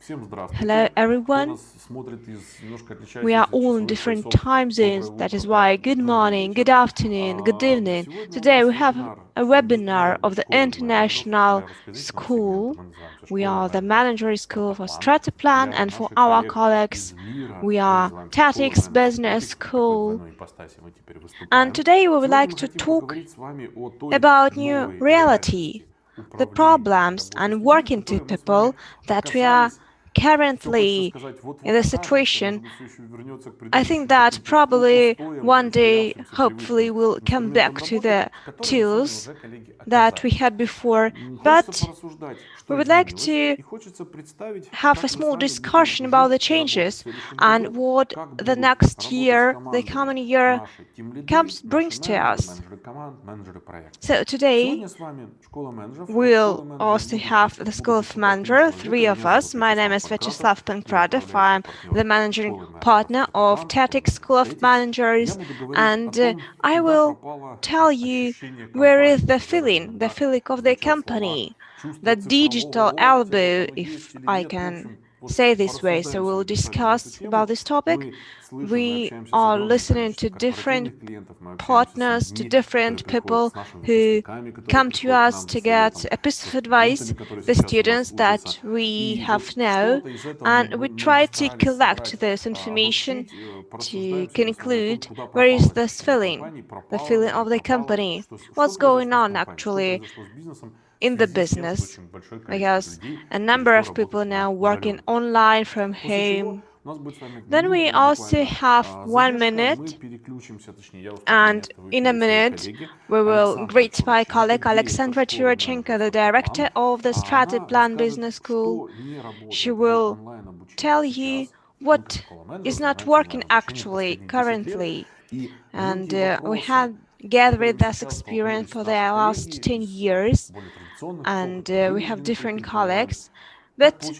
Hello everyone. We are all in different time zones. That is why good morning, good afternoon, good evening. Today we have a webinar of the International School. We are the Managerial School for Strataplan, and for our colleagues we are Tetics Business School. And today we would like to talk about new reality, the problems and working to people that we are currently in the situation. I think that probably one day, hopefully, we'll come back to the tools that we had before, but we would like to have a small discussion about the changes and what the next year, the coming year, brings to us. So today we'll also have the School of Managers, three of us. My name is Vyacheslav Pankratov. I'm the managing partner of Tetics School of Managers, and I will tell you where is the feeling of the company, the digital elbow, if I can say this way. So we'll discuss about this topic. We are listening to different partners, to different people who come to us to get a piece of advice, the students that we have now, and we try to collect this information to conclude where is this feeling, the feeling of the company, what's going on actually in the business, because a number of people now working online from home. Then we also have 1 minute, and in a minute we will greet my colleague Alexandra Churachenko, the director of the Strataplan Business School. She will tell you what is not working actually currently, and we had gathered this experience for the last 10 years, and we have different colleagues. But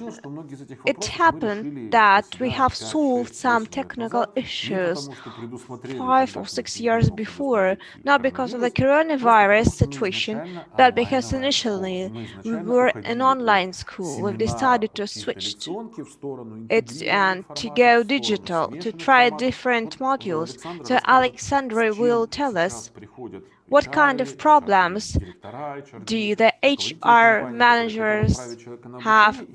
it happened that we have solved some technical issues 5 or 6 years before, not because of the coronavirus situation, but because initially we were an online school. We've decided to switch it and to go digital, to try different modules. So Alexandra will tell us what kind of problems do the HR managers have,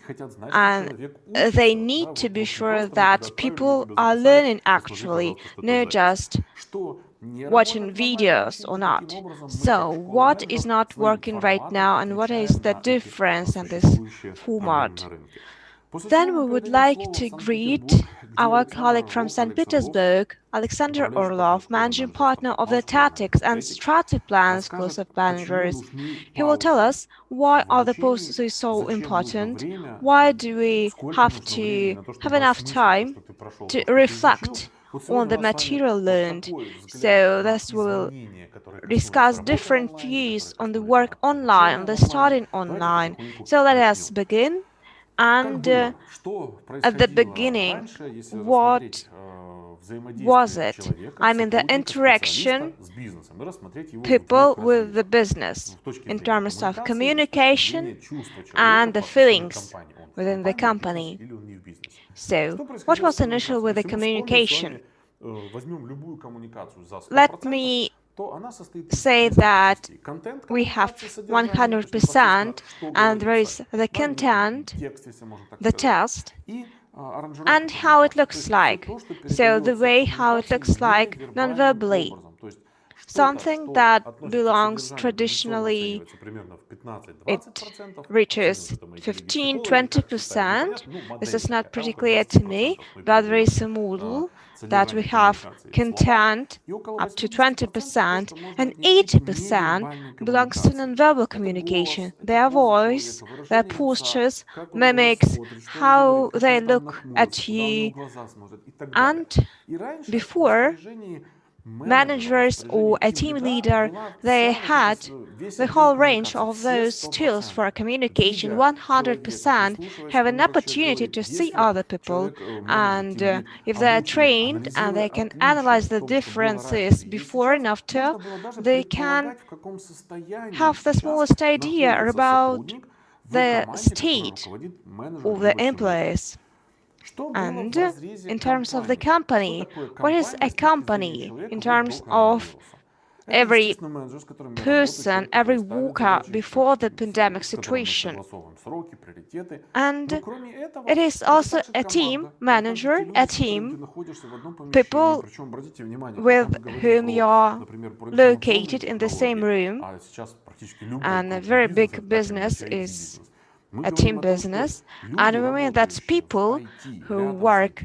and they need to be sure that people are learning actually, not just watching videos or not. So what is not working right now, and what is the difference in this format? Then we would like to greet our colleague from St. Petersburg, Alexandra Orlov, managing partner of the Tetics and Strataplan Schools of Managers. He will tell us why are the processes so important, why do we have to have enough time to reflect on the material learned. So this will discuss different views on the work online, on the studying online. So let us begin. And at the beginning, what was it? I mean, the interaction people with the business in terms of communication and the feelings within the company. So, what was initial with the communication? Let me say that we have 100%, and there is the content, the text, and how it looks like. So the way how it looks like non-verbally. Something that belongs traditionally, it reaches 15–20%. This is not pretty clear to me, but there is a model that we have content up to 20%, and 80% belongs to nonverbal communication. Their voice, their postures, mimics, how they look at you. And before, managers or a team leader, they had the whole range of those tools for communication. 100% have an opportunity to see other people, and if they are trained and they can analyze the differences before and after, they can have the smallest idea about the state of the employees. And in terms of the company, what is a company in terms of every person, every worker before the pandemic situation? And it is also a team manager, a team, people with whom you are located in the same room, and a very big business is a team business, and we mean that people who work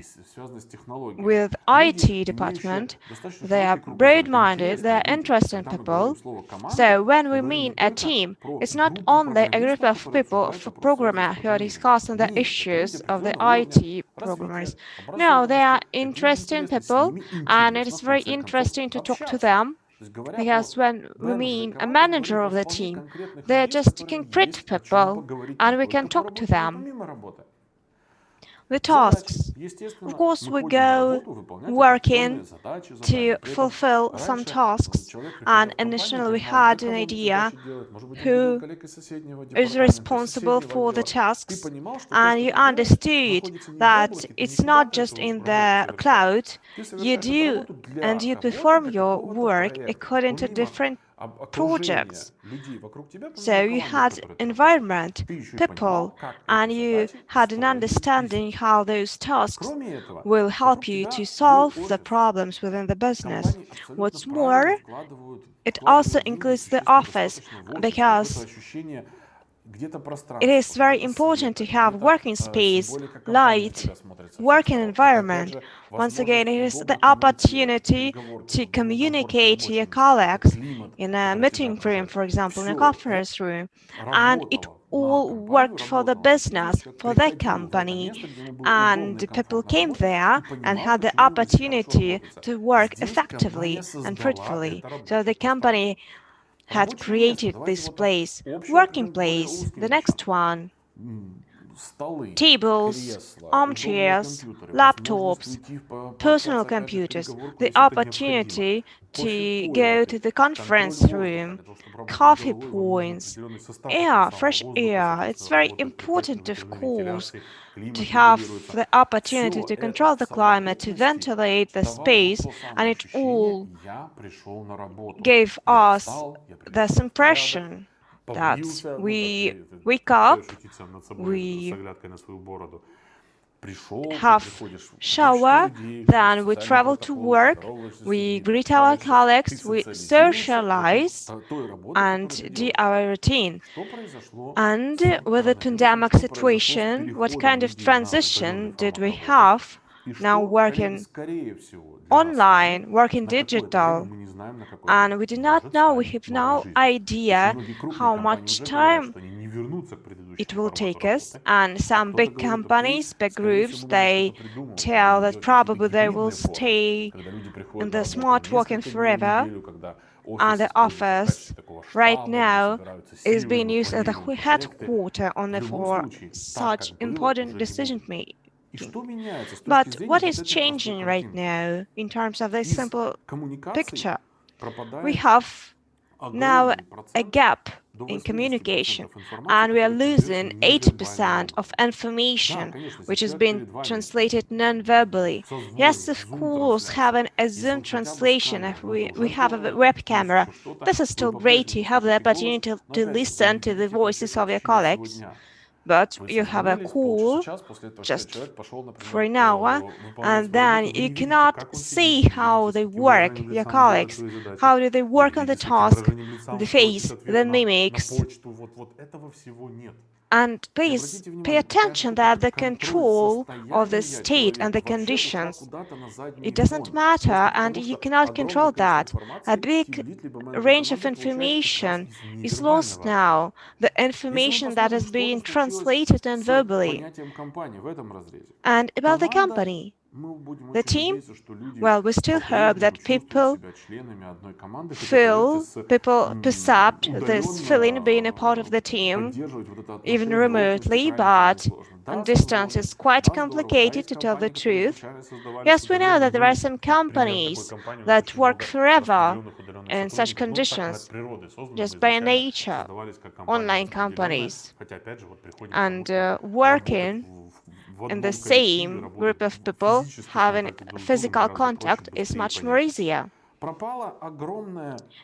with IT department, they are broad-minded, they are interested people. So when we mean a team, it's not only a group of people, of programmers who are discussing the issues of the IT programmers. No, they are interesting people, and it is very interesting to talk to them. Because when we mean a manager of the team, they're just concrete people, and we can talk to them. The tasks. Of course, we go working to fulfill some tasks, and initially we had an idea who is responsible for the tasks, and you understood that it's not just in the cloud. You do and you perform your work according to different projects. So you had environment, people, and you had an understanding how those tasks will help you to solve the problems within the business. What's more, it also includes the office, because it is very important to have working space, light, working environment. Once again, it is the opportunity to communicate to your colleagues in a meeting room, for example, in a conference room, and it all worked for the business, for the company, and people came there and had the opportunity to work effectively and fruitfully. So the company had created this place, working place. The next one, tables, armchairs, laptops, personal computers, the opportunity to go to the conference room, coffee points, air, fresh air. It's very important, of course, to have the opportunity to control the climate, to ventilate the space, and it all gave us this impression that we wake up, we have shower, then we travel to work, we greet our colleagues, we socialize and do our routine. And with the pandemic situation, what kind of transition did we have? Now working online, working digital, and we do not know, we have no idea how much time it will take us, and some big companies, big groups, they tell that probably they will stay in the smart working forever, and the office right now is being used as the headquarters only for such important decision making. But what is changing right now in terms of this simple picture? We have now a gap in communication, and we are losing 80% of information which has been translated non-verbally. Yes, of course, having a Zoom translation, if we have a web camera, this is still great to have the opportunity to listen to the voices of your colleagues. But you have a call just for an hour, and then you cannot see how they work, your colleagues, how do they work on the task, the face, the mimics. And please pay attention that the control of the state and the conditions, it doesn't matter, and you cannot control that. A big range of information is lost now, the information that is being translated non-verbally. And about the company, the team, well, we still hope that people percept this feeling being a part of the team, even remotely, but and distance is quite complicated, to tell the truth. Yes, we know that there are some companies that work forever in such conditions, just by nature, online companies, and working in the same group of people, having physical contact is much more easier.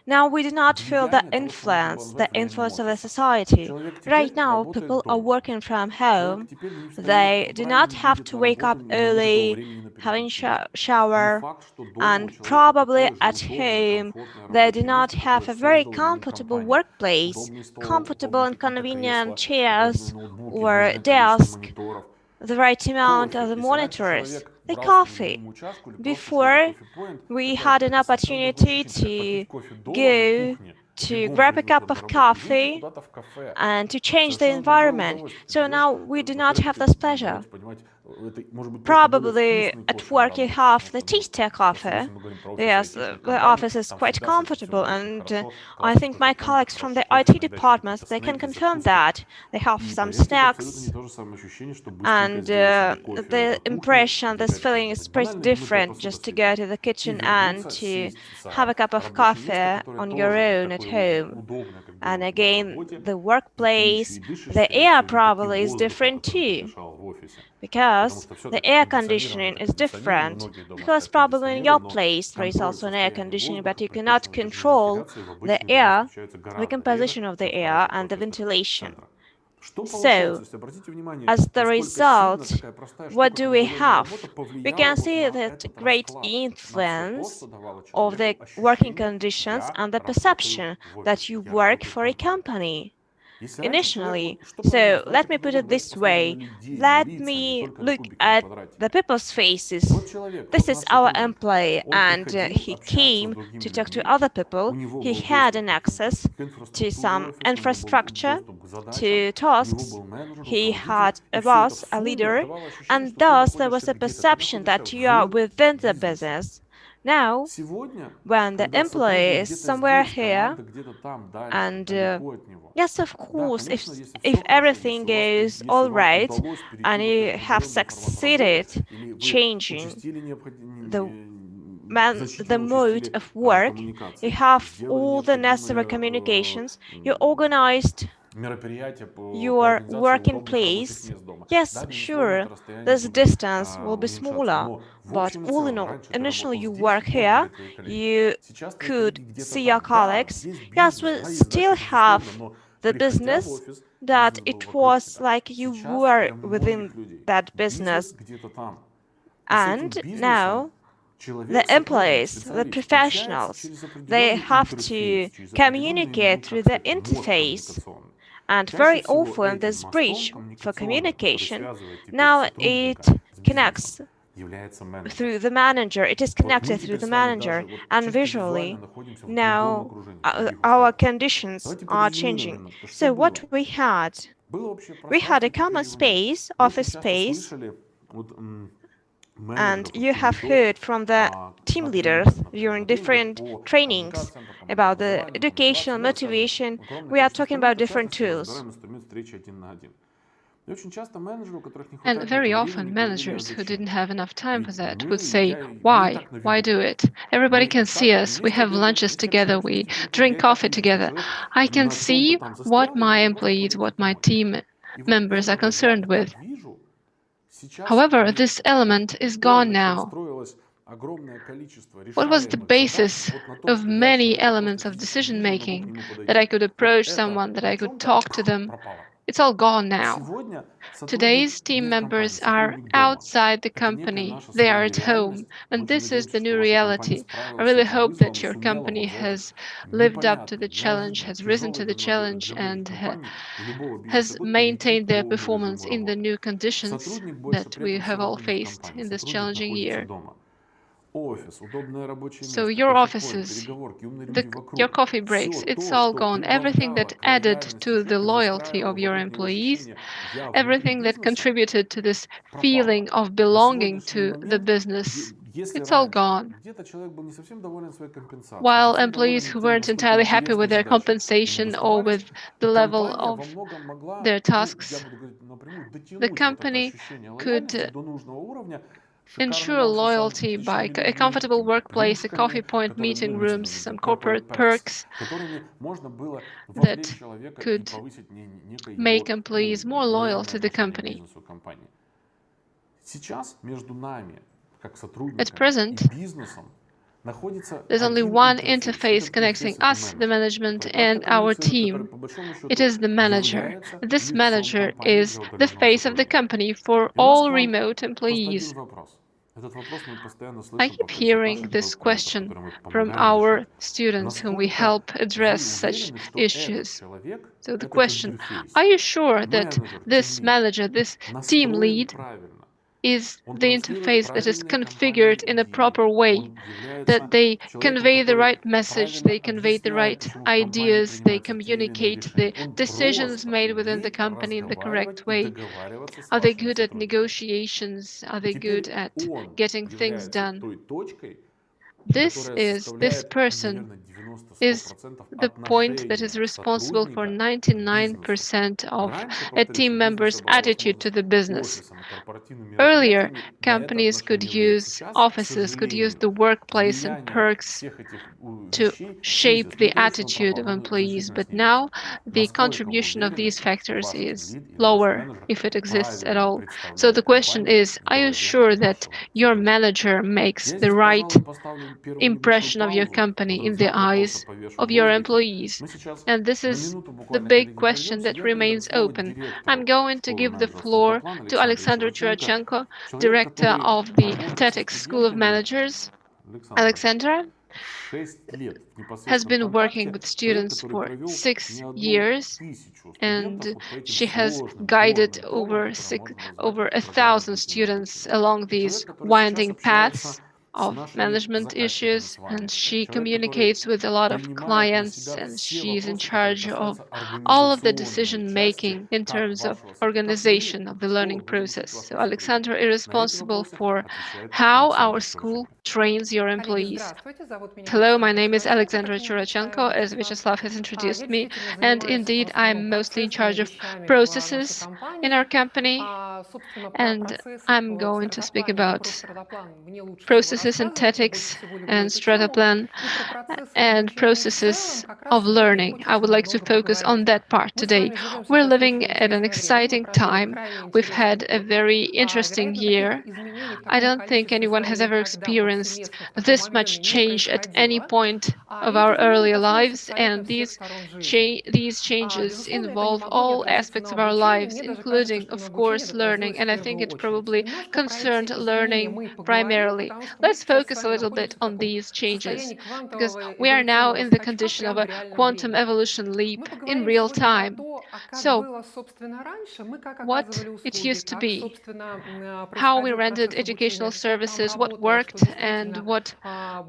Now we do not feel the influence of the society. Right now, people are working from home. They do not have to wake up early, having shower, and probably at home they do not have a very comfortable workplace, comfortable and convenient chairs or desk, the right amount of the monitors, the coffee. Before, we had an opportunity to go to grab a cup of coffee and to change the environment. So now we do not have this pleasure. Probably at work you have the tea coffee. Yes, the office is quite comfortable, and I think my colleagues from the IT departments, they can confirm that. They have some snacks, and the impression, this feeling is pretty different just to go to the kitchen and to have a cup of coffee on your own at home. And again, the workplace, the air probably is different too, because the air conditioning is different. Because probably in your place there is also an air conditioning, but you cannot control the air, the composition of the air and the ventilation. So, as the result, what do we have? We can see that great influence of the working conditions and the perception that you work for a company initially. So let me put it this way. Let me look at the people's faces. This is our employee, and he came to talk to other people. He had an access to some infrastructure, to tasks. He had a boss, a leader, and thus there was a perception that you are within the business. Now, when the employee is somewhere here, and yes, of course, if everything goes all right and you have succeeded changing the mode of work, you have all the necessary communications, you organized your working place, yes, sure, this distance will be smaller, but all in all, initially you work here, you could see your colleagues. Yes, we still have the business that it was like you were within that business. And now the employees, the professionals, they have to communicate through the interface. And very often this bridge for communication, now it connects through the manager. It is connected through the manager, and visually now our conditions are changing. So what we had a common space, office space, and you have heard from the team leaders during different trainings about the educational motivation. We are talking about different tools. And very often managers who didn't have enough time for that would say, why? Why do it? Everybody can see us. We have lunches together. We drink coffee together. I can see what my employees, what my team members are concerned with. However, this element is gone now. What was the basis of many elements of decision making? That I could approach someone, that I could talk to them. It's all gone now. Today's team members are outside the company. They are at home. And this is the new reality. I really hope that your company has lived up to the challenge, has risen to the challenge, and has maintained their performance in the new conditions that we have all faced in this challenging year. So your offices, your coffee breaks, it's all gone. Everything that added to the loyalty of your employees, everything that contributed to this feeling of belonging to the business It's all gone. While employees who weren't entirely happy with their compensation or with the level of their tasks, the company could ensure loyalty by a comfortable workplace, a coffee point, meeting rooms, some corporate perks that could make employees more loyal to the company. At present, there's only one interface connecting us, the management, and our team. It is the manager. This manager is the face of the company for all remote employees. I keep hearing this question from our students whom we help address such issues. So the question, are you sure that this manager, this team lead, is the interface that is configured in a proper way, that they convey the right message, they convey the right ideas, they communicate the decisions made within the company in the correct way? Are they good at negotiations? Are they good at getting things done? This person is the point that is responsible for 99% of a team member's attitude to the business. Earlier, companies could use offices, could use the workplace and perks to shape the attitude of employees, but now the contribution of these factors is lower, if it exists at all. So the question is, are you sure that your manager makes the right impression of your company in the eyes of your employees? And this is the big question that remains open. I'm going to give the floor to Alexandra Churachenko, director of the Tetics School of Managers. Alexandra has been working with students for 6 years, and she has guided over 1,000 students along these winding paths of management issues, and she communicates with a lot of clients, and she's in charge of all of the decision making in terms of organization of the learning process. So Alexandra is responsible for how our school trains your employees. Hello, my name is Alexandra Churachenko, as Vyacheslav has introduced me, and indeed I'm mostly in charge of processes in our company, and I'm going to speak about processes in Tetics and Strataplan and processes of learning. I would like to focus on that part today. We're living at an exciting time. We've had a very interesting year. I don't think anyone has ever experienced this much change at any point of our earlier lives, and these changes involve all aspects of our lives, including, of course, learning, and I think it probably concerned learning primarily. Let's focus a little bit on these changes, because we are now in the condition of a quantum evolution leap in real time. So, what it used to be, how we rendered educational services, what worked and what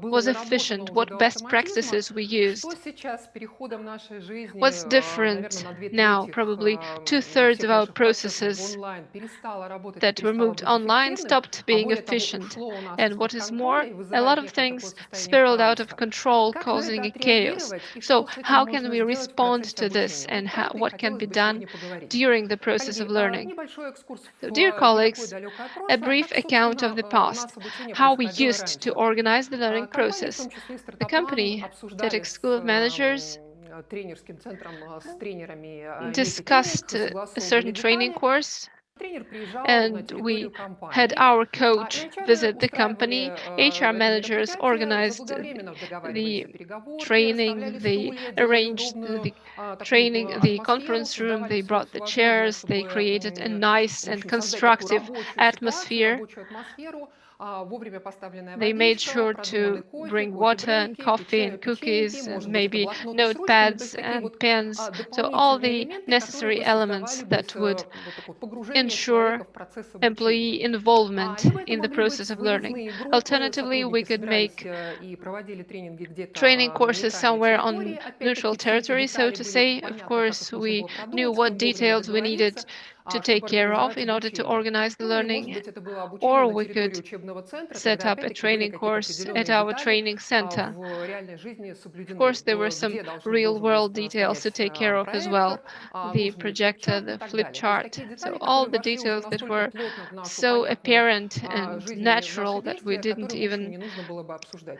was efficient, what best practices we used. What's different now? Probably 2/3 of our processes that were moved online stopped being efficient. And what is more, a lot of things spiraled out of control, causing a chaos. So how can we respond to this, and what can be done during the process of learning? So, dear colleagues, a brief account of the past, how we used to organize the learning process. The company, Tetics School of Managers, discussed a certain training course, and we had our coach visit the company. HR managers organized the training, they arranged the training, the conference room, they brought the chairs, they created a nice and constructive atmosphere. They made sure to bring water and coffee and cookies and maybe notepads and pens, so all the necessary elements that would ensure employee involvement in the process of learning. Alternatively, we could make training courses somewhere on neutral territory, so to say. Of course, we knew what details we needed to take care of in order to organize the learning, or we could set up a training course at our training center. Of course, there were some real-world details to take care of as well. The projector, the flip chart. So all the details that were so apparent and natural that we didn't even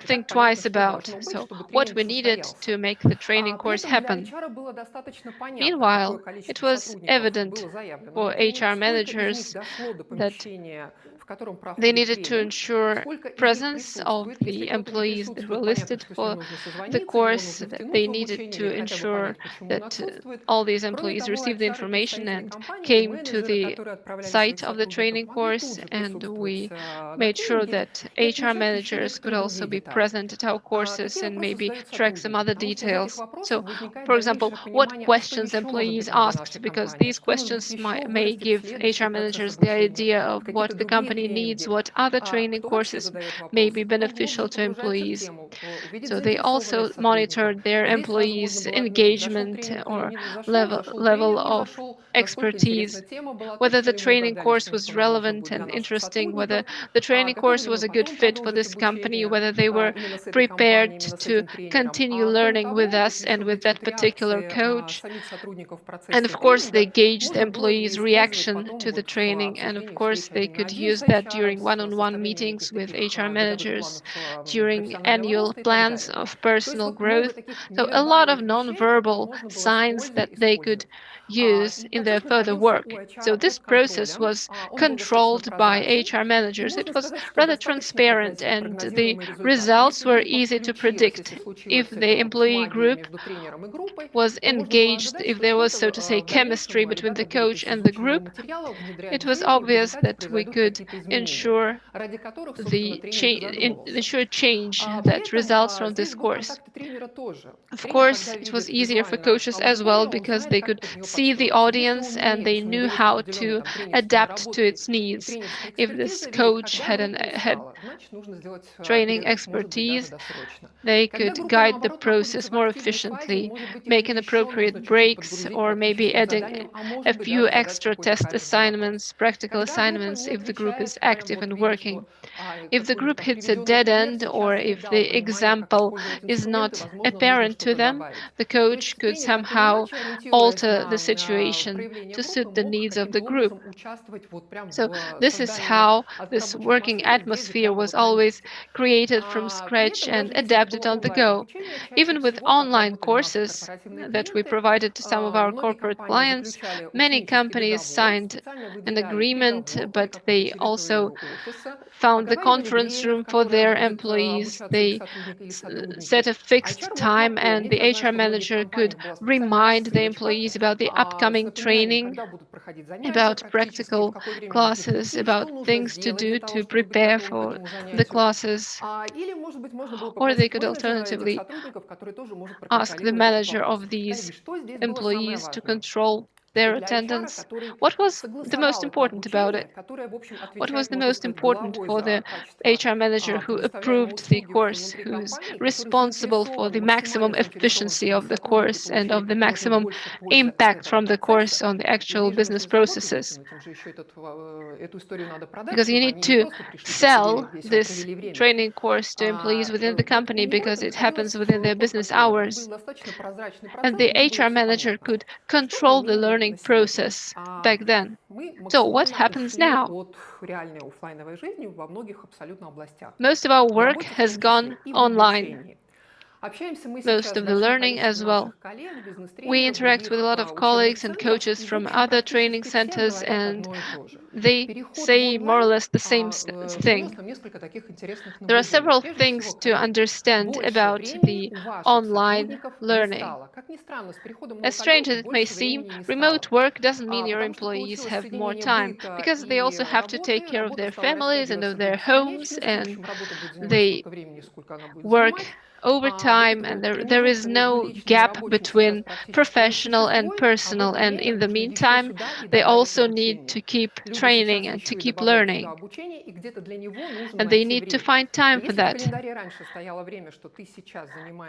think twice about. So what we needed to make the training course happen. Meanwhile, it was evident for HR managers that they needed to ensure presence of the employees that were listed for the course, that they needed to ensure that all these employees received the information and came to the site of the training course, and we made sure that HR managers could also be present at our courses and maybe track some other details. So, for example, what questions employees asked, because these questions may give HR managers the idea of what the company needs, what other training courses may be beneficial to employees. So they also monitored their employees' engagement or level of expertise, whether the training course was relevant and interesting, whether the training course was a good fit for this company, whether they were prepared to continue learning with us and with that particular coach. And of course, they gauged the employees' reaction to the training. And of course, they could use that during one-on-one meetings with HR managers, during annual plans of personal growth. So a lot of non-verbal signs that they could use in their further work. So this process was controlled by HR managers. It was rather transparent, and the results were easy to predict. If the employee group was engaged, if there was, so to say, chemistry between the coach and the group, it was obvious that we could ensure change that results from this course. Of course, it was easier for coaches as well because they could see the audience and they knew how to adapt to its needs. If this coach had training expertise, they could guide the process more efficiently, making appropriate breaks, or maybe adding a few extra test assignments, practical assignments, if the group is active and working. If the group hits a dead end, or if the example is not apparent to them, the coach could somehow alter the situation to suit the needs of the group. So this is how this working atmosphere was always created from scratch and adapted on the go. Even with online courses that we provided to some of our corporate clients, many companies signed an agreement, but they also found the conference room for their employees. They set a fixed time, and the HR manager could remind the employees about the upcoming training, about practical classes, about things to do to prepare for the classes. Or they could alternatively ask the manager of these employees to control their attendance. What was the most important about it? What was the most important for the HR manager who approved the course, who's responsible for the maximum efficiency of the course and of the maximum impact from the course on the actual business processes? Because you need to sell this training course to employees within the company because it happens within their business hours. And the HR manager could control the learning process back then. So what happens now? Most of our work has gone online. Most of the learning as well. We interact with a lot of colleagues and coaches from other training centers, and they say more or less the same thing. There are several things to understand about the online learning. As strange as it may seem, remote work doesn't mean your employees have more time, because they also have to take care of their families and of their homes, and they work over time, and there is no gap between professional and personal. And in the meantime, they also need to keep training and to keep learning. And they need to find time for that.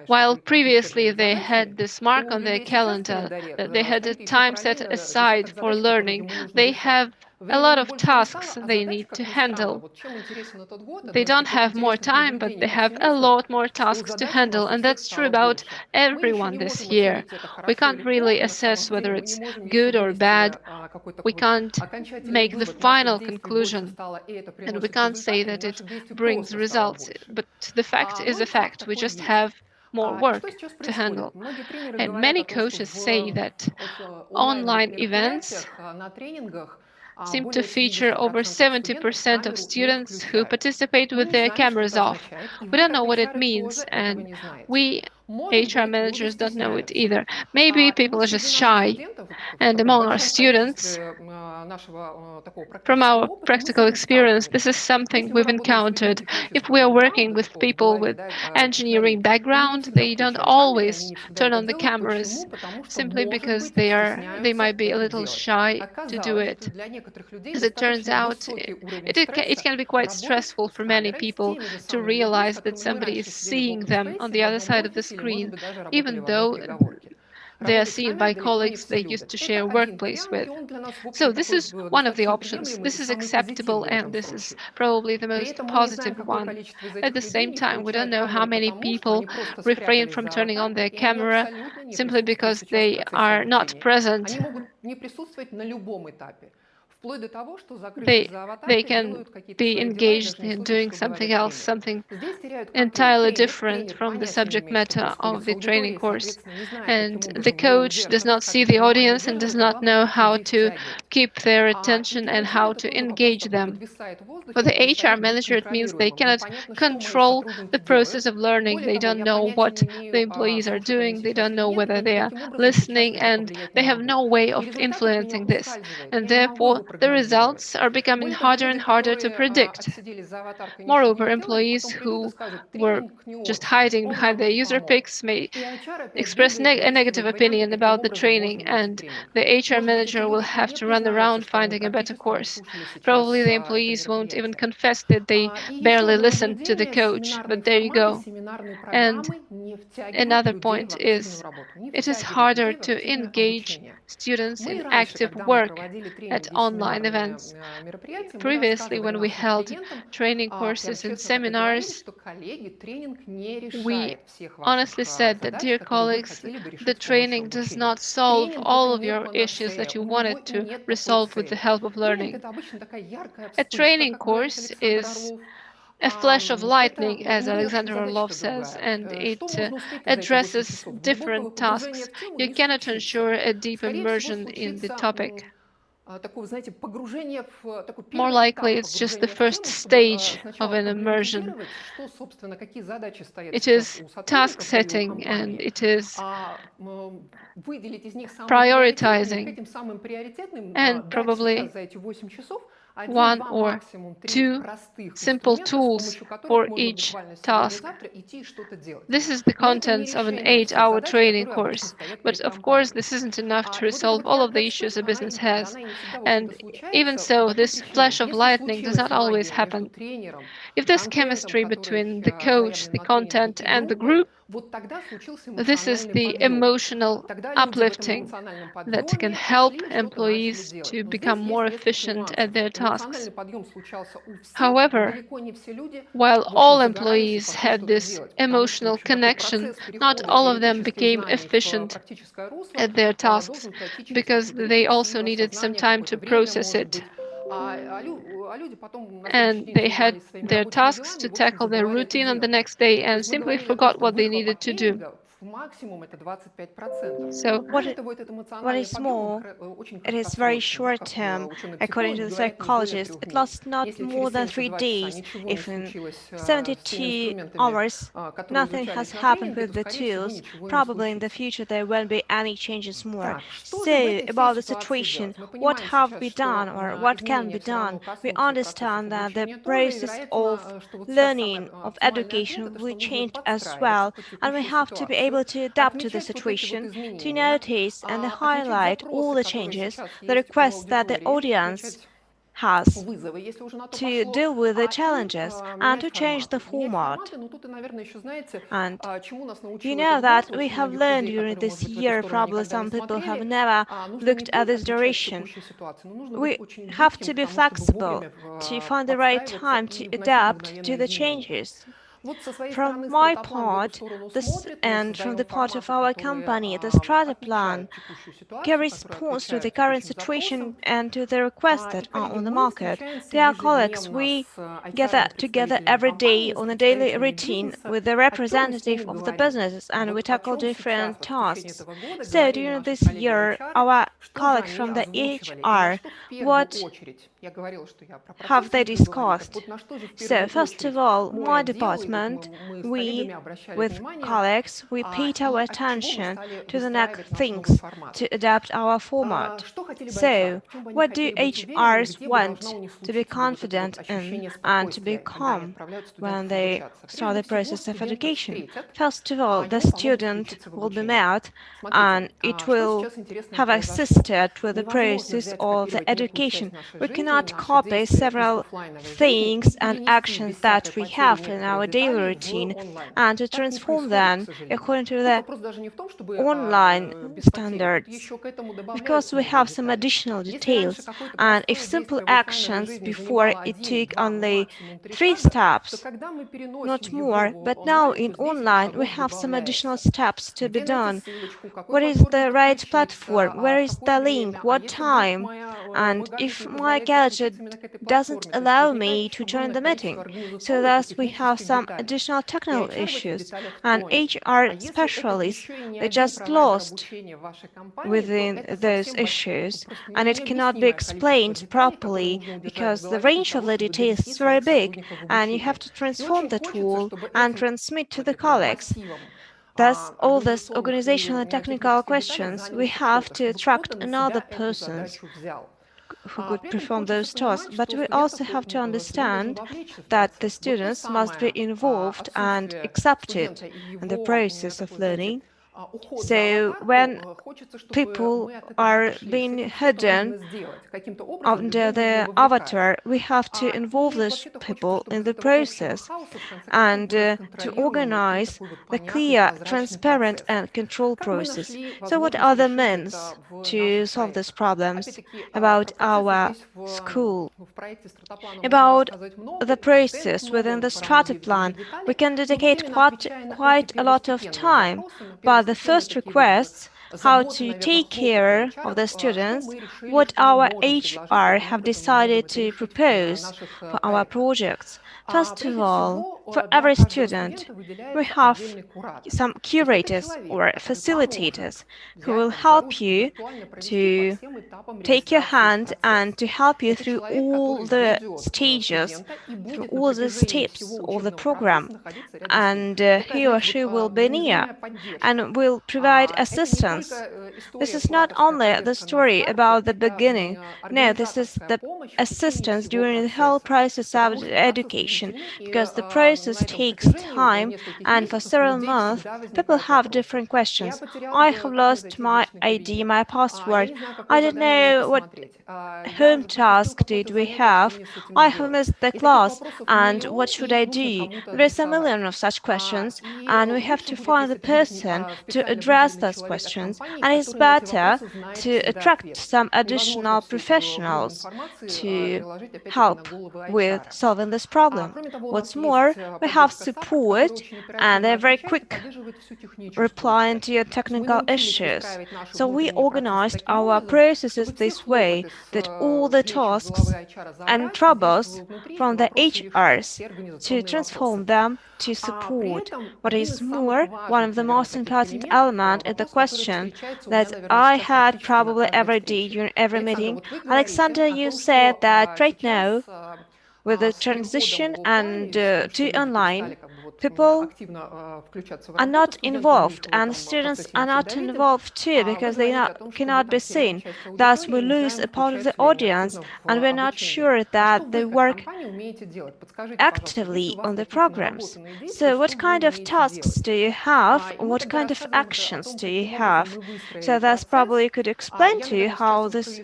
While previously they had this mark on their calendar that they had a time set aside for learning, they have a lot of tasks they need to handle. They don't have more time, but they have a lot more tasks to handle, and that's true about everyone this year. We can't really assess whether it's good or bad. We can't make the final conclusion, and we can't say that it brings results. But the fact is a fact. We just have more work to handle. And many coaches say that online events seem to feature over 70% of students who participate with their cameras off. We don't know what it means, and we HR managers don't know it either. Maybe people are just shy. And among our students, from our practical experience, this is something we've encountered. If we are working with people with engineering background, they don't always turn on the cameras simply because they might be a little shy to do it. As it turns out, it can be quite stressful for many people to realize that somebody is seeing them on the other side of the screen, even though they are seen by colleagues they used to share a workplace with. So this is one of the options. This is acceptable, and this is probably the most positive one. At the same time, we don't know how many people refrain from turning on their camera simply because they are not present. They can be engaged in doing something else, something entirely different from the subject matter of the training course. And the coach does not see the audience and does not know how to keep their attention and how to engage them. For the HR manager, it means they cannot control the process of learning. They don't know what the employees are doing. They don't know whether they are listening, and they have no way of influencing this. And therefore, the results are becoming harder and harder to predict. Moreover, employees who were just hiding behind their user pics may express a negative opinion about the training, and the HR manager will have to run around finding a better course. Probably the employees won't even confess that they barely listened to the coach, but there you go. And another point is it is harder to engage students in active work at online events. Previously, when we held training courses and seminars, we honestly said that, dear colleagues, the training does not solve all of your issues that you wanted to resolve with the help of learning. A training course is a flash of lightning, as Alexandra Orlov says, and it addresses different tasks. You cannot ensure a deep immersion in the topic. More likely, it's just the first stage of an immersion. It is task setting, and it is prioritizing, and probably one or two simple tools for each task. This is the contents of an 8-hour training course, but of course this isn't enough to resolve all of the issues a business has. And even so, this flash of lightning does not always happen. If there's chemistry between the coach, the content, and the group, this is the emotional uplifting that can help employees to become more efficient at their tasks. However, while all employees had this emotional connection, not all of them became efficient at their tasks because they also needed some time to process it. And they had their tasks to tackle their routine on the next day and simply forgot what they needed to do. So What is more, it is very short term. According to the psychologist, it lasts not more than 3 days. If in 72 hours nothing has happened with the tools, probably in the future there won't be any changes more. So, about the situation, what have we done or what can be done? We understand that the process of learning, of education will change as well, and we have to be able to adapt to the situation, to notice and highlight all the changes, the requests that the audience has, to deal with the challenges and to change the format. And you know that we have learned during this year, probably some people have never looked at this direction. We have to be flexible to find the right time to adapt to the changes. From my part, this and from the part of our company, the strata plan corresponds to the current situation and to the requests that are on the market. Dear colleagues, we gather together every day on a daily routine with the representative of the businesses and we tackle different tasks. So during this year, our colleagues from the HR, what have they discussed? So, first of all, my department, we, with colleagues, we paid our attention to the next things to adapt our format. So, what do HRs want to be confident in and to be calm when they start the process of education? First of all, the student will be met and it will have assisted with the process of the education. We cannot copy several things and actions that we have in our daily routine and to transform them according to the online standards, because we have some additional details, and if simple actions before it took only 3 steps, not more, but now in online we have some additional steps to be done. What is the right platform? Where is the link? What time? And if my gadget doesn't allow me to join the meeting, so thus we have some additional technical issues, and HR specialists they just lost within those issues, and it cannot be explained properly because the range of the details is very big, and you have to transform the tool and transmit to the colleagues. Thus, all these organizational and technical questions, we have to attract another persons who could perform those tasks, but we also have to understand that the students must be involved and accepted in the process of learning. So when people are being hidden under the avatar, we have to involve those people in the process and to organize the clear, transparent and controlled process. So what are the means to solve these problems about our school? About the process within the strata plan, we can dedicate quite a lot of time, but the first requests how to take care of the students, what our HR have decided to propose for our projects. First of all, for every student, we have some curators or facilitators who will help you to take your hand and to help you through all the stages, through all the steps of the program. And he or she will be near and will provide assistance. This is not only the story about the beginning, no, this is the assistance during the whole process of education, because the process takes time and for several months people have different questions. I have lost my ID, my password. I don't know what home task did we have? I have missed the class, and what should I do? There is a million of such questions, and we have to find the person to address those questions. And it's better to attract some additional professionals to help with solving this problem. problem. What's more, we have support and a very quick reply to your technical issues. So we organized our processes this way that all the tasks and troubles from the HRs to transform them to support. What is more, one of the most important elements is the question that I had probably every day during every meeting. Alexandra, you said that right now, with the transition and to online, people are not involved and students are not involved too because they cannot be seen. Thus, we lose a part of the audience and we're not sure that they work actively on the programs. So what kind of tasks do you have? What kind of actions do you have? So that's probably could explain to you how this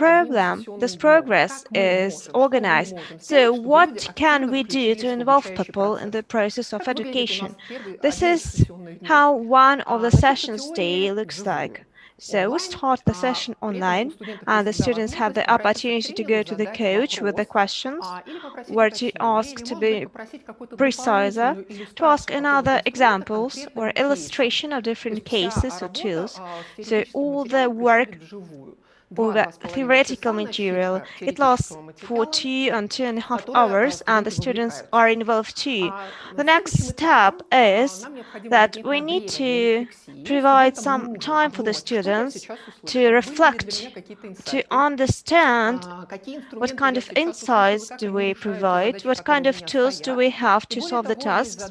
progress is organized. So what can we do to involve people in the process of education? This is how one of the sessions day looks like. So we start the session online, and the students have the opportunity to go to the coach with the questions, where to ask to be preciser, to ask another examples or illustration of different cases or tools. So all the work or the theoretical material, it lasts for 2 and 2.5 hours, and the students are involved too. The next step is that we need to provide some time for the students to reflect, to understand what kind of insights do we provide, what kind of tools do we have to solve the tasks,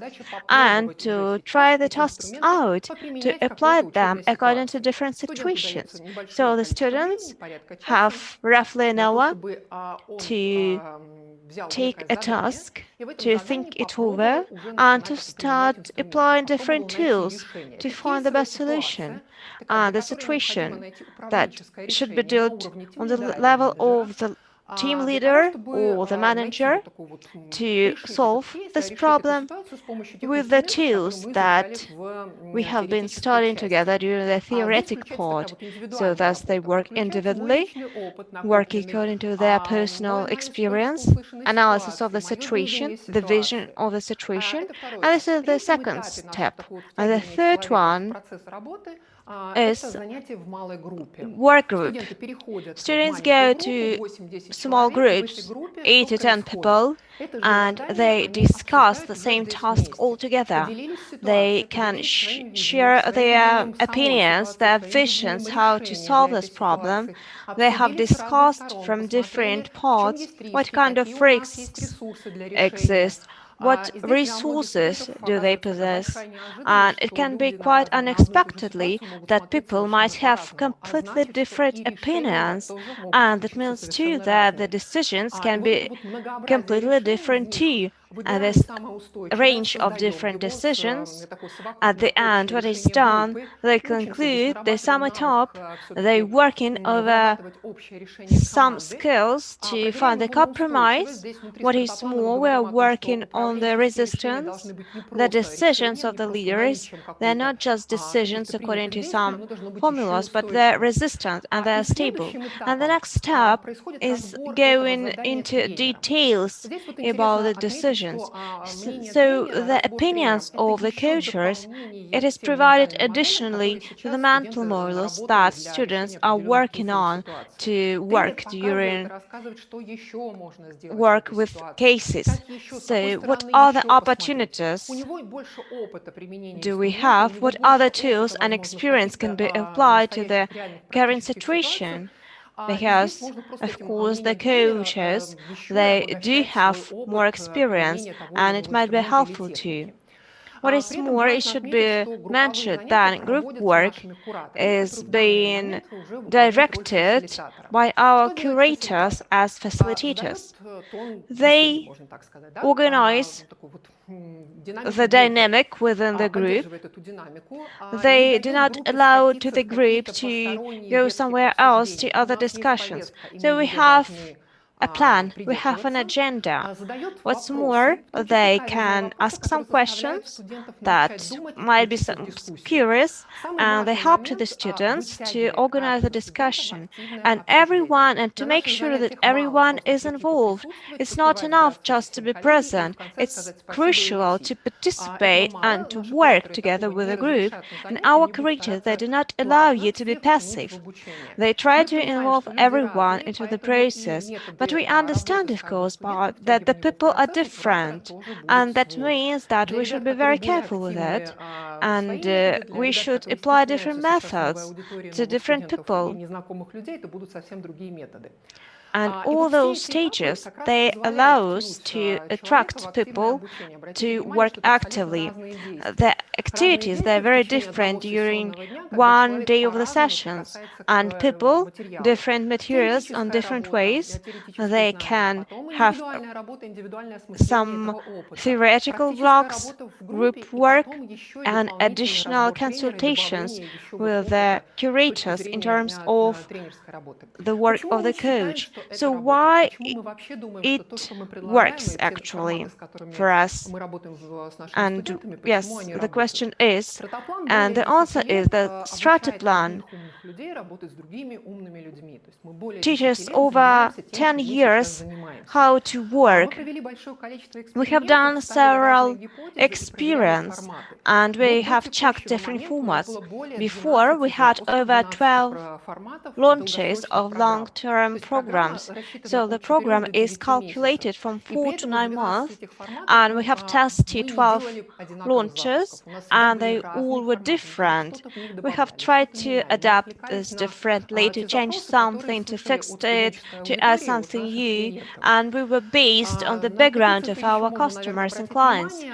and to try the tasks out, to apply them according to different situations. So the students have roughly an hour to take a task, to think it over, and to start applying different tools to find the best solution. And the situation that should be dealt on the level of the team leader or the manager to solve this problem with the tools that we have been studying together during the theoretic part. So thus they work individually, work according to their personal experience, analysis of the situation, the vision of the situation, and this is the second step. And the third one is work group. Students go to small groups, 8 to 10 people, and they discuss the same task all together. They can share their opinions, their visions, how to solve this problem. They have discussed from different parts what kind of risks exist, what resources do they possess, and it can be quite unexpectedly that people might have completely different opinions, and that means too that the decisions can be completely different too. And this range of different decisions, at the end, what is done, they conclude, they sum it up, they working over some skills to find a compromise. What is more, we are working on the resistance, the decisions of the leaders. They're not just decisions according to some formulas, but they're resistant and they're stable. And the next step is going into details about the decisions. So the opinions of the coaches, it is provided additionally to the mental models that students are working on to work during work with cases. So what are the opportunities do we have? What other tools and experience can be applied to the current situation? Because, of course, the coaches, they do have more experience and it might be helpful too. What is more, it should be mentioned that group work is being directed by our curators as facilitators. They organize the dynamic within the group. They do not allow to the group to go somewhere else to other discussions. So we have a plan, we have an agenda. What's more, they can ask some questions that might be curious, and they help to the students to organize the discussion and to make sure that everyone is involved. It's not enough just to be present. It's crucial to participate and to work together with a group. In our curriculum, they do not allow you to be passive. They try to involve everyone into the process, but we understand, of course, that the people are different, and that means that we should be very careful with it, and we should apply different methods to different people. And all those stages, they allow us to attract people to work actively. The activities, they're very different during one day of the sessions, and people, different materials on different ways. They can have some theoretical blocks, group work, and additional consultations with the curators in terms of the work of the coach. So why it works actually for us? And yes, the question is, and the answer is that Strata plan teaches over 10 years how to work. We have done several experiments and we have checked different formats. Before, we had over 12 launches of long-term programs. So the program is calculated from 4 to 9 months, and we have tested 12 launches, and they all were different. We have tried to adapt this differently, to change something, to fix it, to add something new, and we were based on the background of our customers and clients.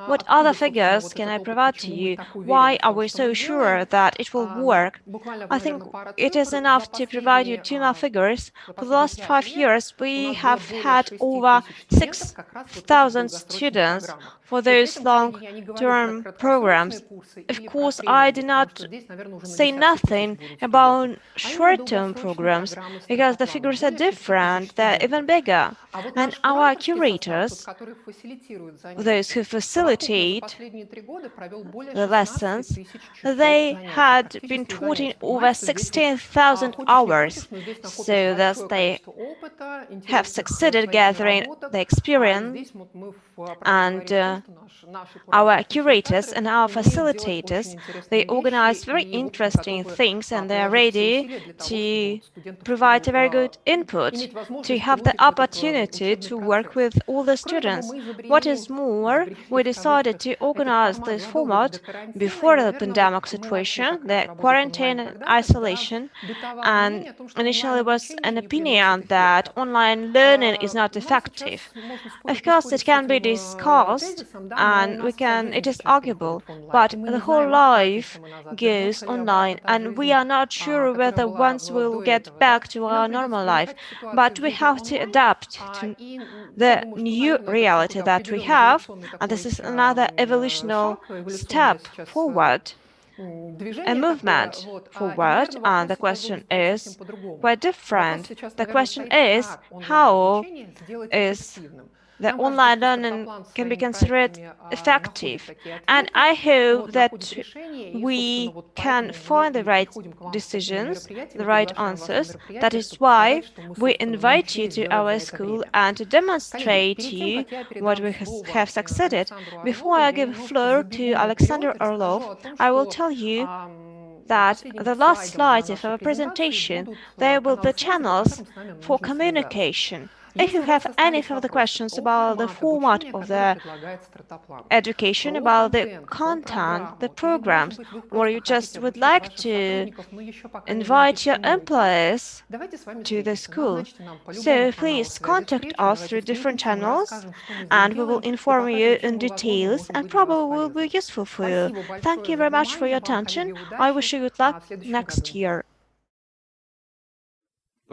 What other figures can I provide to you? Why are we so sure that it will work? I think it is enough to provide you two more figures. For the last 5 years, we have had over 6,000 students for those long-term programs. Of course, I do not say nothing about short-term programs because the figures are different, they're even bigger. And our curators, those who facilitate the lessons, they had been taught in over 16,000 hours, so thus they have succeeded gathering the experience, and our curators and our facilitators, they organize very interesting things and they are ready to provide a very good input, to have the opportunity to work with all the students. What is more, we decided to organize this format before the pandemic situation, the quarantine and isolation, and initially was an opinion that online learning is not effective. Of course, it can be discussed and it is arguable, but the whole life goes online and we are not sure whether once we'll get back to our normal life, but we have to adapt to the new reality that we have, and this is another evolutionary step forward, a movement forward, and the question is quite different. The question is, how is the online learning can be considered effective, and I hope that we can find the right decisions, the right answers. That is why we invite you to our school and to demonstrate to you what we have succeeded. Before I give floor to Alexander Orlov, I will tell you that the last slides of our presentation, there will be channels for communication. If you have any further questions about the format of the education, about the content, the programs, or you just would like to invite your employees to the school, so please contact us through different channels and we will inform you in details and probably will be useful for you. Thank you very much for your attention. I wish you good luck next year.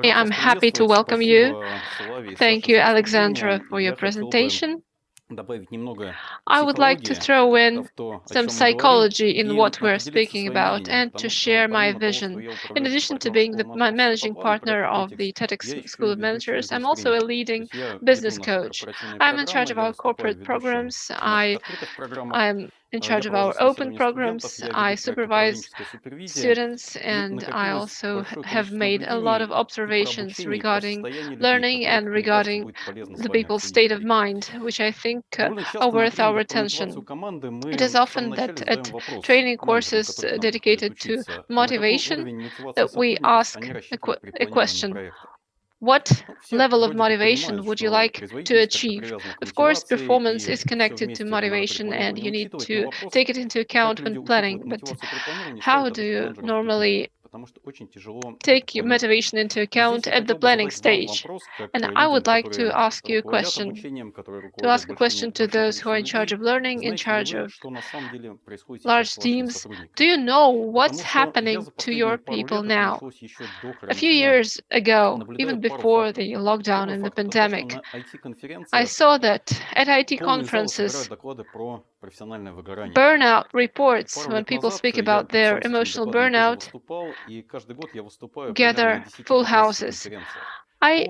I'm happy to welcome you. Thank you, Alexandra, for your presentation. I would like to throw in some psychology in what we're speaking about and to share my vision. In addition to being my managing partner of the Tetics School of Managers, I'm also a leading business coach. I'm in charge of our corporate programs. I'm in charge of our open programs. I supervise students, and I also have made a lot of observations regarding learning and regarding the people's state of mind, which I think are worth our attention. It is often that at training courses dedicated to motivation that we ask a question. What level of motivation would you like to achieve? Of course, performance is connected to motivation and you need to take it into account when planning, but how do you normally take your motivation into account at the planning stage? And I would like to ask you a question, to those who are in charge of learning, in charge of large teams. Do you know what's happening to your people now? A few years ago, even before the lockdown and the pandemic, I saw that at IT conferences, burnout reports, when people speak about their emotional burnout, gather full houses. I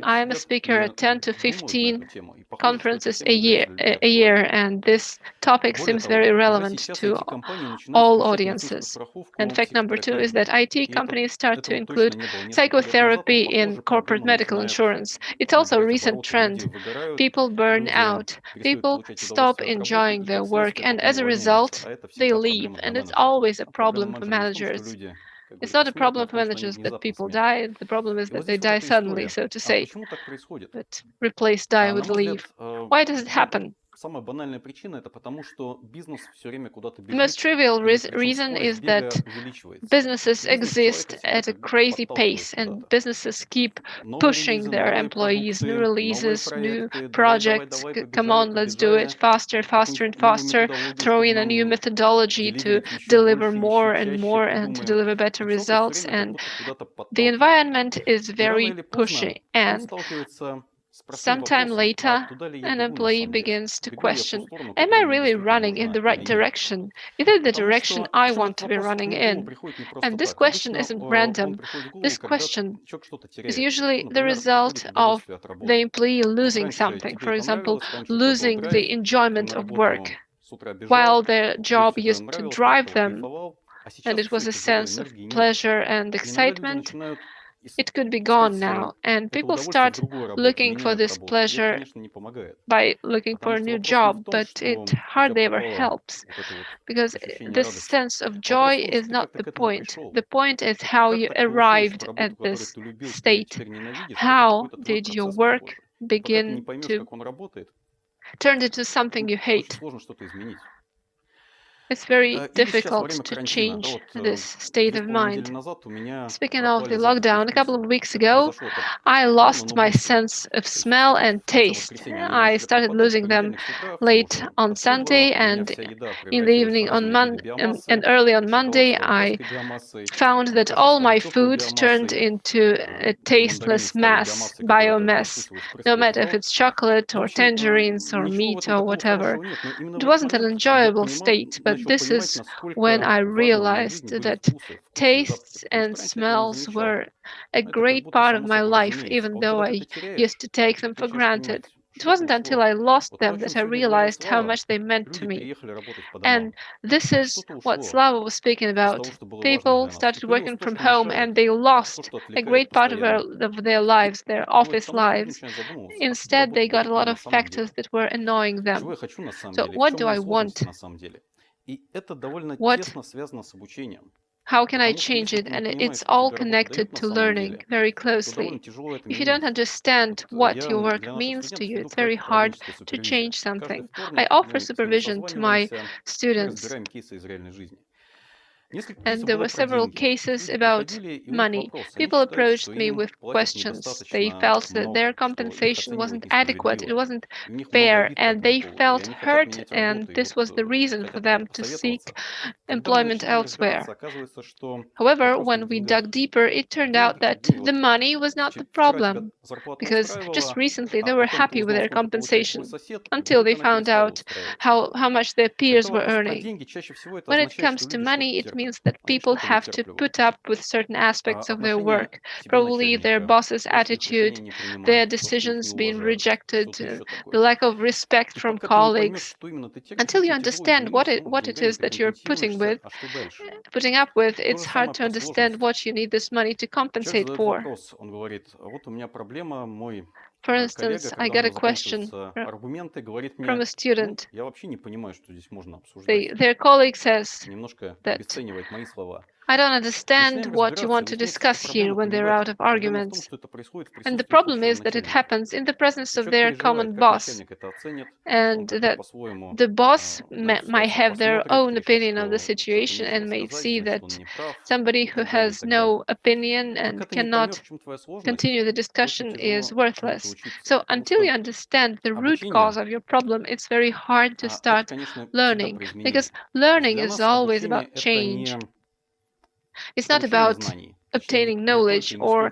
am a speaker at 10 to 15 conferences a year, and this topic seems very relevant to all audiences. And fact number 2 is that IT companies start to include psychotherapy in corporate medical insurance. It's also a recent trend. People burn out. People stop enjoying their work, and as a result, they leave. And it's always a problem for managers. It's not a problem for managers that people die. The problem is that they die suddenly, so to say. But replace die with leave. Why does it happen? The most trivial reason is that businesses exist at a crazy pace and businesses keep pushing their employees, new releases, new projects. Come on, let's do it faster, faster, and faster. Throw in a new methodology to deliver more and more and to deliver better results. And the environment is very pushy. And sometime later, an employee begins to question, am I really running in the right direction? Is it the direction I want to be running in? And this question isn't random. This question is usually the result of the employee losing something. For example, losing the enjoyment of work. While their job used to drive them, and it was a sense of pleasure and excitement, it could be gone now, and people start looking for this pleasure by looking for a new job, but it hardly ever helps because this sense of joy is not the point. The point is how you arrived at this state. How did your work begin to turn into something you hate? It's very difficult to change this state of mind. Speaking of the lockdown, a couple of weeks ago, I lost my sense of smell and taste. I started losing them late on Sunday, and in the evening and early on Monday, I found that all my food turned into a tasteless biomass, no matter if it's chocolate or tangerines or meat or whatever. It wasn't an enjoyable state, but this is when I realized that tastes and smells were a great part of my life, even though I used to take them for granted. It wasn't until I lost them that I realized how much they meant to me. And this is what Slava was speaking about. People started working from home and they lost a great part of their lives, their office lives. Instead, they got a lot of factors that were annoying them. So what do I want? How can I change it? And it's all connected to learning very closely. If you don't understand what your work means to you, it's very hard to change something. I offer supervision to my students. And there were several cases about money. People approached me with questions. They felt that their compensation wasn't adequate, it wasn't fair, and they felt hurt, and this was the reason for them to seek employment elsewhere. However, when we dug deeper, it turned out that the money was not the problem, because just recently they were happy with their compensation until they found out how much their peers were earning. When it comes to money, it means that people have to put up with certain aspects of their work, probably their boss's attitude, their decisions being rejected, the lack of respect from colleagues. Until you understand what it is that you're putting up with, it's hard to understand what you need this money to compensate for. For instance, I got a question from a student. Their colleague says that I don't understand what you want to discuss here when they're out of arguments. And the problem is that it happens in the presence of their common boss, and that the boss might have their own opinion of the situation and may see that somebody who has no opinion and cannot continue the discussion is worthless. So until you understand the root cause of your problem, it's very hard to start learning, because learning is always about change. It's not about obtaining knowledge, or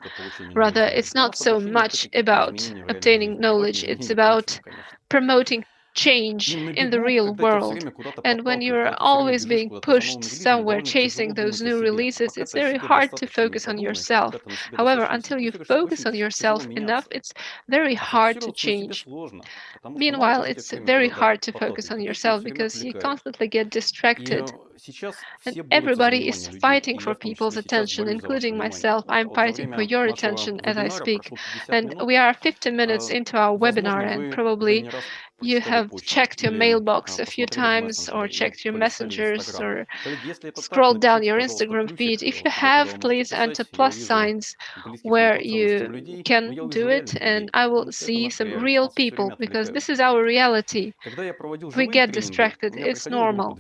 rather, it's not so much about obtaining knowledge, it's about promoting change in the real world. And when you're always being pushed somewhere, chasing those new releases, it's very hard to focus on yourself. However, until you focus on yourself enough, it's very hard to change. Meanwhile, it's very hard to focus on yourself because you constantly get distracted. And everybody is fighting for people's attention, including myself. I'm fighting for your attention as I speak. And we are 15 minutes into our webinar, and probably you have checked your mailbox a few times, or checked your messengers, or scrolled down your Instagram feed. If you have, please enter plus signs where you can do it, and I will see some real people, because this is our reality. We get distracted, it's normal.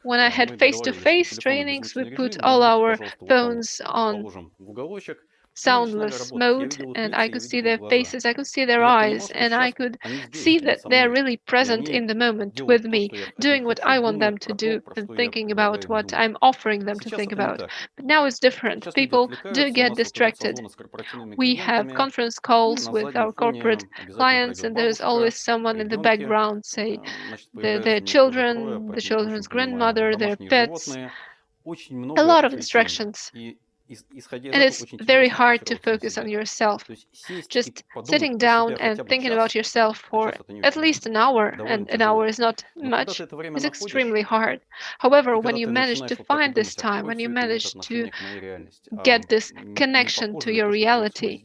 When I had face-to-face trainings, we put all our phones on soundless mode, and I could see their faces, I could see their eyes, and I could see that they're really present in the moment with me, doing what I want them to do and thinking about what I'm offering them to think about. But now it's different. People do get distracted. We have conference calls with our corporate clients, and there's always someone in the background, say their children, the children's grandmother, their pets, a lot of distractions. And it's very hard to focus on yourself. Just sitting down and thinking about yourself for at least an hour, and an hour is not much, is extremely hard. However, when you manage to find this time, when you manage to get this connection to your reality,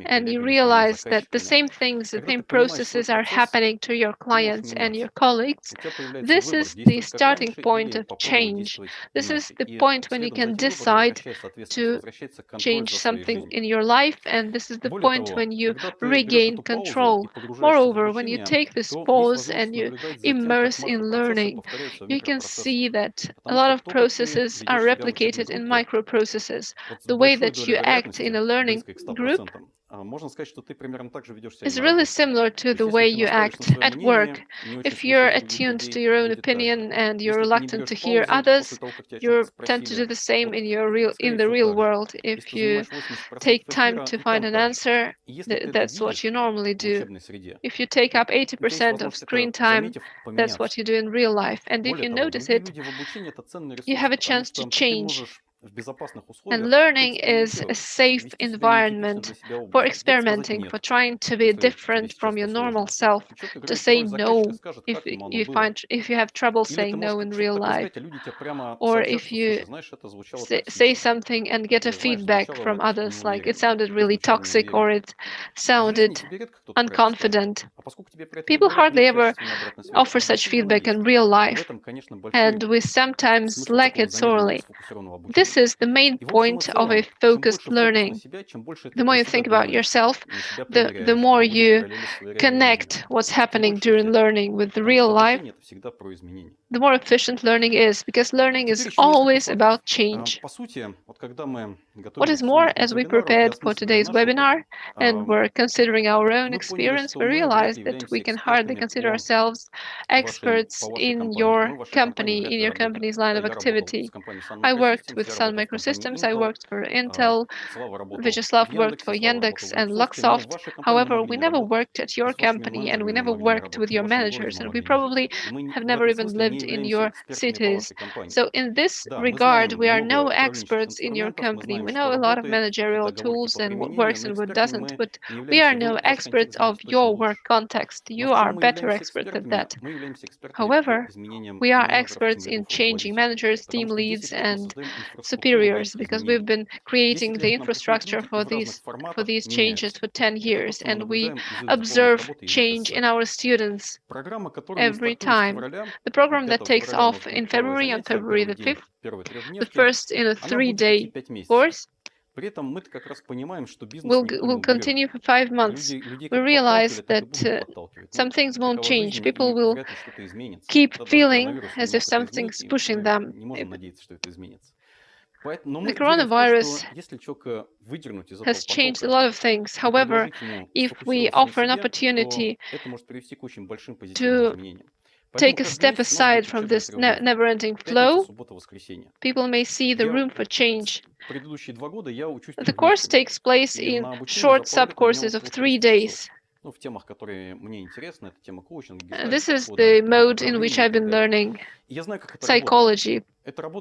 and you realize that the same things, the same processes are happening to your clients and your colleagues, this is the starting point of change. This is the point when you can decide to change something in your life, and this is the point when you regain control. Moreover, when you take this pause and you immerse in learning, you can see that a lot of processes are replicated in microprocesses. The way that you act in a learning group is really similar to the way you act at work. If you're attuned to your own opinion and you're reluctant to hear others, you tend to do the same in the real world. If you take time to find an answer, that's what you normally do. If you take up 80% of screen time, that's what you do in real life. And if you notice it, you have a chance to change. And learning is a safe environment for experimenting, for trying to be different from your normal self, to say no if you have trouble saying no in real life, or if you say something and get a feedback from others, like it sounded really toxic or it sounded unconfident. People hardly ever offer such feedback in real life, and we sometimes lack it sorely. This is the main point of a focused learning. The more you think about yourself, the more you connect what's happening during learning with the real life, the more efficient learning is, because learning is always about change. What is more, as we prepared for today's webinar and were considering our own experience, we realized that we can hardly consider ourselves experts in your company's line of activity. I worked with Sun Microsystems, I worked for Intel, Vyacheslav worked for Yandex and Luxoft. However, we never worked at your company and we never worked with your managers, and we probably have never even lived in your cities. So in this regard, we are no experts in your company. We know a lot of managerial tools and what works and what doesn't, but we are no experts of your work context. You are better experts at that. However, we are experts in changing managers, team leads, and superiors, because we've been creating the infrastructure for these changes for 10 years, and we observe change in our students every time. The program that takes off in February, on February the 5th, the first in a 3-day course, will continue for 5 months. We realize that some things won't change. People will keep feeling as if something's pushing them. The coronavirus has changed a lot of things. However, if we offer an opportunity to take a step aside from this never-ending flow, people may see the room for change. The course takes place in short sub-courses of 3 days. This is the mode in which I've been learning psychology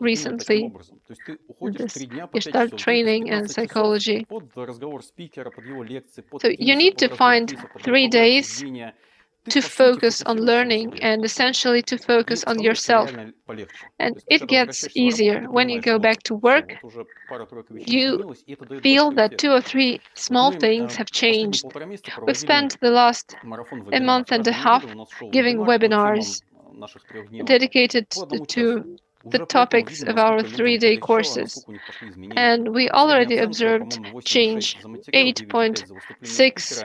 recently, this Gestalt training and psychology. So you need to find 3 days to focus on learning and essentially to focus on yourself. And it gets easier. When you go back to work, you feel that 2 or 3 small things have changed. We've spent the last a month and a half giving webinars dedicated to the topics of our 3-day courses. And we already observed change. 8.6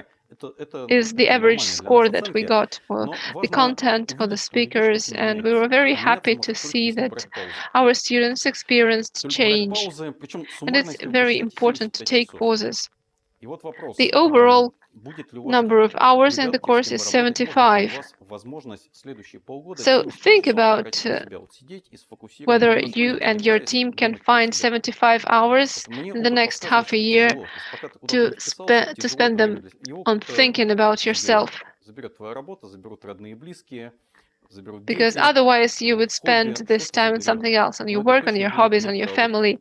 is the average score that we got for the content, for the speakers, and we were very happy to see that our students experienced change. And it's very important to take pauses. The overall number of hours in the course is 75. So think about whether you and your team can find 75 hours in the next half a year to spend them on thinking about yourself. Because otherwise you would spend this time on something else, on your work, on your hobbies, on your family.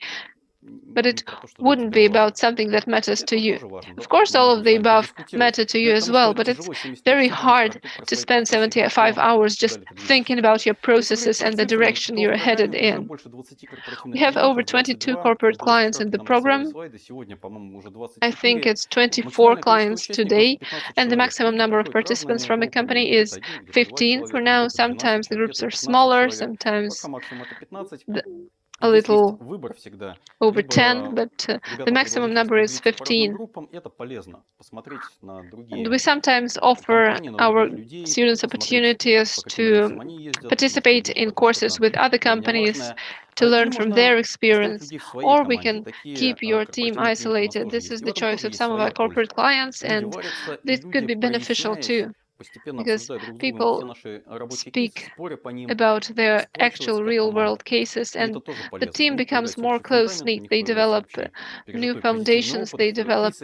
But it wouldn't be about something that matters to you. Of course, all of the above matter to you as well, but it's very hard to spend 75 hours just thinking about your processes and the direction you're headed in. We have over 22 corporate clients in the program. I think it's 24 clients today, and the maximum number of participants from a company is 15 for now. Sometimes the groups are smaller, sometimes a little over 10, but the maximum number is 15. And we sometimes offer our students opportunities to participate in courses with other companies to learn from their experience, or we can keep your team isolated. This is the choice of some of our corporate clients, and this could be beneficial too, because people speak about their actual real-world cases, and the team becomes more close-knit. They develop new foundations, they develop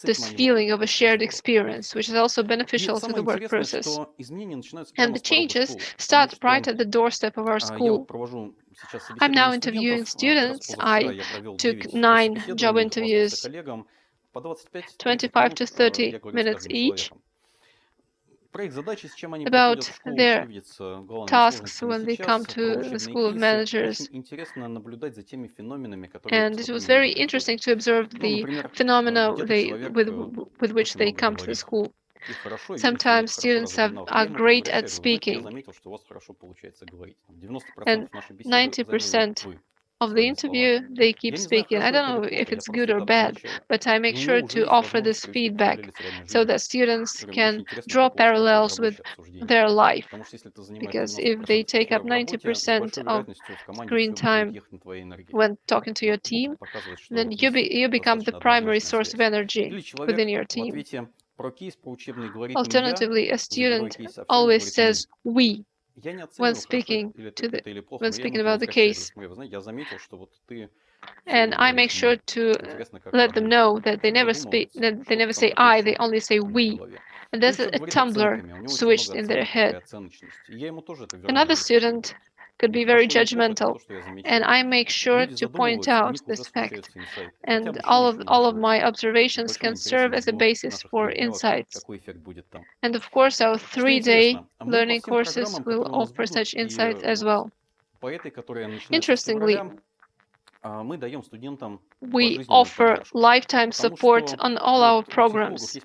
this feeling of a shared experience, which is also beneficial to the work process. And the changes start right at the doorstep of our school. I'm now interviewing students. I took 9 job interviews, 25 to 30 minutes each, about their tasks when they come to the School of Managers. And it was very interesting to observe the phenomena with which they come to the school. Sometimes students are great at speaking, and 90% of the interview, they keep speaking. I don't know if it's good or bad, but I make sure to offer this feedback so that students can draw parallels with their life. Because if they take up 90% of screen time when talking to your team, then you become the primary source of energy within your team. Alternatively, a student always says we when speaking about the case. And I make sure to let them know that they never say I, they only say we. And there's a tumbler switched in their head. Another student could be very judgmental, and I make sure to point out this fact. And all of my observations can serve as a basis for insights. And of course, our 3-day learning courses will offer such insights as well. Interestingly, we offer lifetime support on all our programs.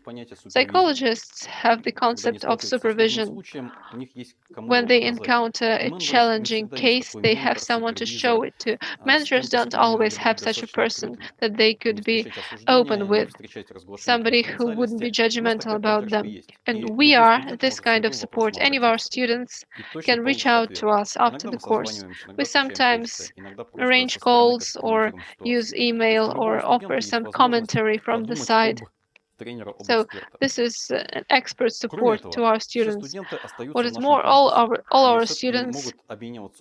Psychologists have the concept of supervision. When they encounter a challenging case, they have someone to show it to. Managers don't always have such a person that they could be open with, somebody who wouldn't be judgmental about them. And we are this kind of support. Any of our students can reach out to us after the course. We sometimes arrange calls or use email or offer some commentary from the side. So this is an expert support to our students. What is more, all our students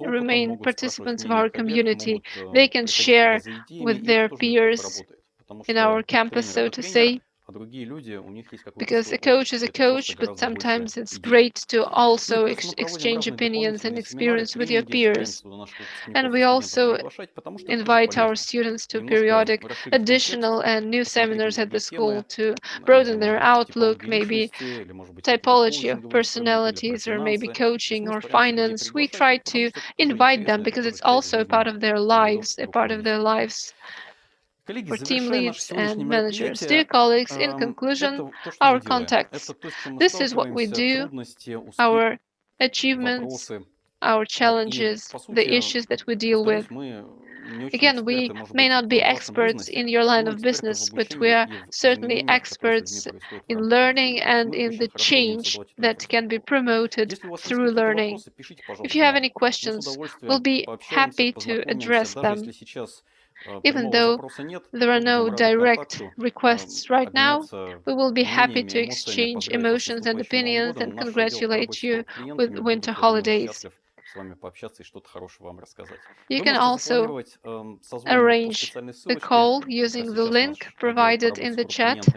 remain participants of our community. They can share with their peers in our campus, so to say, because a coach is a coach, but sometimes it's great to also exchange opinions and experience with your peers. And we also invite our students to periodic additional and new seminars at the school to broaden their outlook, maybe typology of personalities, or maybe coaching or finance. We try to invite them because it's also a part of their lives, for team leads and managers. Dear colleagues, in conclusion, our contacts. This is what we do, our achievements, our challenges, the issues that we deal with. Again, we may not be experts in your line of business, but we are certainly experts in learning and in the change that can be promoted through learning. If you have any questions, we'll be happy to address them. Even though there are no direct requests right now, we will be happy to exchange emotions and opinions and congratulate you with winter holidays. You can also arrange the call using the link provided in the chat.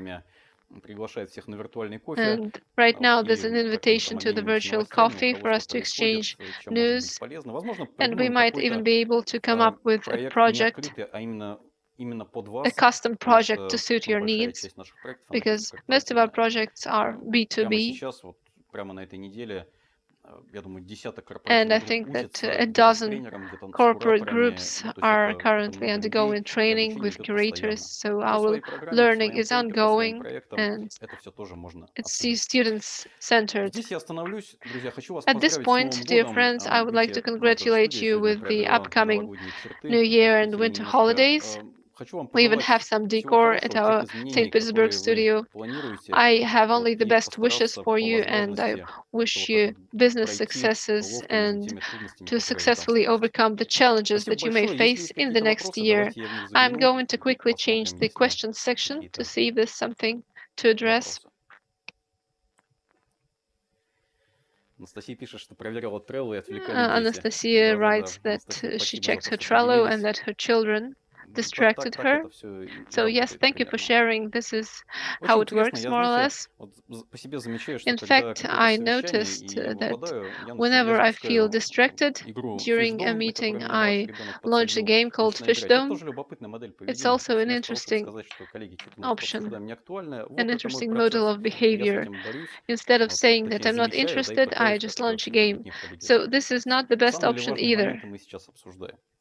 And right now there's an invitation to the virtual coffee for us to exchange news. And we might even be able to come up with a project, a custom project to suit your needs, because most of our projects are B2B. And I think that a dozen corporate groups are currently undergoing training with curators, so our learning is ongoing and it's students-centered. At this point, dear friends, I would like to congratulate you with the upcoming New Year and winter holidays. We even have some decor at our St. Petersburg studio. I have only the best wishes for you, and I wish you business successes and to successfully overcome the challenges that you may face in the next year. I'm going to quickly change the questions section to see if there's something to address. Anastasia writes that she checked her Trello and that her children distracted her. So yes, thank you for sharing. This is how it works, more or less. In fact, I noticed that whenever I feel distracted during a meeting, I launch a game called Fishdome. It's also an interesting option, an interesting model of behavior. Instead of saying that I'm not interested, I just launch a game. So this is not the best option either,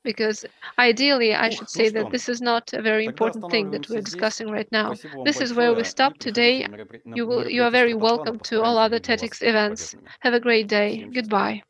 because ideally I should say that this is not a very important thing that we're discussing right now. This is where we stop today. You are very welcome to all other Tetics events. Have a great day. Goodbye.